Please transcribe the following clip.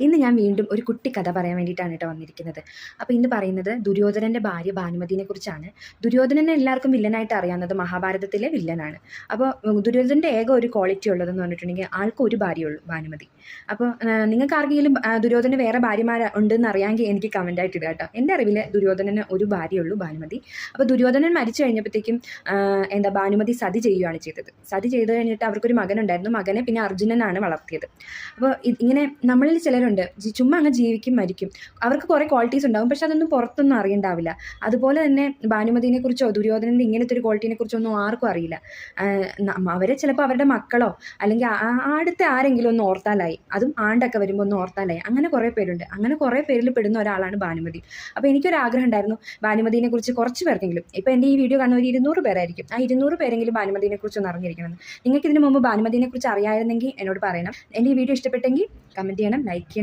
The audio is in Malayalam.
ഇന്ന് ഞാൻ വീണ്ടും ഒരു കുട്ടി കഥ പറയാൻ വേണ്ടിയിട്ടാണ് കേട്ടോ വന്നിരിക്കുന്നത്. അപ്പോൾ ഇന്ന് പറയുന്നത് ദുര്യോധനൻ്റെ ഭാര്യ ഭാനുമതിനെ കുറിച്ചാണ്. ദുര്യോധനനെ എല്ലാവർക്കും വില്ലനായിട്ട് അറിയാവുന്നത് മഹാഭാരതത്തിലെ വില്ലനാണ്. അപ്പോൾ ദുര്യോധനൻ്റെ ഏക ഒരു ക്വാളിറ്റി ഉള്ളതെന്ന് പറഞ്ഞിട്ടുണ്ടെങ്കിൽ ആൾക്ക് ഒരു ഭാര്യയുള്ളൂ, ഭാനുമതി. അപ്പോൾ നിങ്ങൾക്ക് ആർക്കെങ്കിലും ദുര്യോധന വേറെ ഭാര്യമാർ ഉണ്ടെന്ന് അറിയാമെങ്കിൽ എനിക്ക് കമൻ്റായിട്ട് ഇടുക കേട്ടോ. എൻ്റെ അറിവിൽ ദുര്യോധനന് ഒരു ഭാര്യയുള്ളൂ, ഭാനുമതി. അപ്പോൾ ദുര്യോധനൻ മരിച്ചു കഴിഞ്ഞപ്പോഴത്തേക്കും ഭാനുമതി സതി ചെയ്യുകയാണ് ചെയ്തത്. സതി ചെയ്ത് കഴിഞ്ഞിട്ട് അവർക്കൊരു മകനുണ്ടായിരുന്നു. മകനെ പിന്നെ അർജുനനാണ് വളർത്തിയത്. അപ്പോൾ ഇങ്ങനെ നമ്മളിൽ ചിലരുണ്ട് ചുമ്മാ അങ്ങ് ജീവിക്കും, മരിക്കും. അവർക്ക് കുറേ ക്വാളിറ്റീസ് ഉണ്ടാകും, പക്ഷെ അതൊന്നും പുറത്തൊന്നും അറിയണ്ടാവില്ല. അതുപോലെ തന്നെ ഭാനുമതിനെ കുറിച്ചോ ദുര്യോധനൻ്റെ ഇങ്ങനത്തെ ഒരു ക്വാളിറ്റിനെ കുറിച്ചോ ഒന്നും ആർക്കും അറിയില്ല. അവരെ ചിലപ്പോൾ അവരുടെ മക്കളോ അല്ലെങ്കിൽ അടുത്ത ആരെങ്കിലും ഒന്ന് ഓർത്താലായി, അതും ആണ്ടൊക്കെ വരുമ്പോൾ ഒന്ന് ഓർത്താലായി. അങ്ങനെ കുറേ പേരുണ്ട്. അങ്ങനെ കുറേ പേരിൽ പെടുന്ന ഒരാളാണ് ഭാനുമതി. അപ്പോൾ എനിക്കൊരാഗ്രഹം ഉണ്ടായിരുന്നു ഭാനുമതിനെ കുറിച്ച് കുറച്ച് പേർക്കെങ്കിലും, ഇപ്പോൾ എൻ്റെ ഈ വീഡിയോ കാണുന്ന ഒരു 200 പേരായിരിക്കും, ആ 200 പേരെങ്കിലും ഭാനുമതിനെ കുറിച്ച് ഒന്ന് അറിഞ്ഞിരിക്കണം. നിങ്ങൾക്ക് ഇതിന് മുമ്പ് ഭാനുമതിനെ കുറിച്ച് അറിയാമായിരുന്നെങ്കിൽ എന്നോട് പറയണം. എൻ്റെ ഈ വീഡിയോ ഇഷ്ടപ്പെട്ടെങ്കിൽ കമൻറ്റ് ചെയ്യണം, ലൈക്ക് ചെയ്യണം.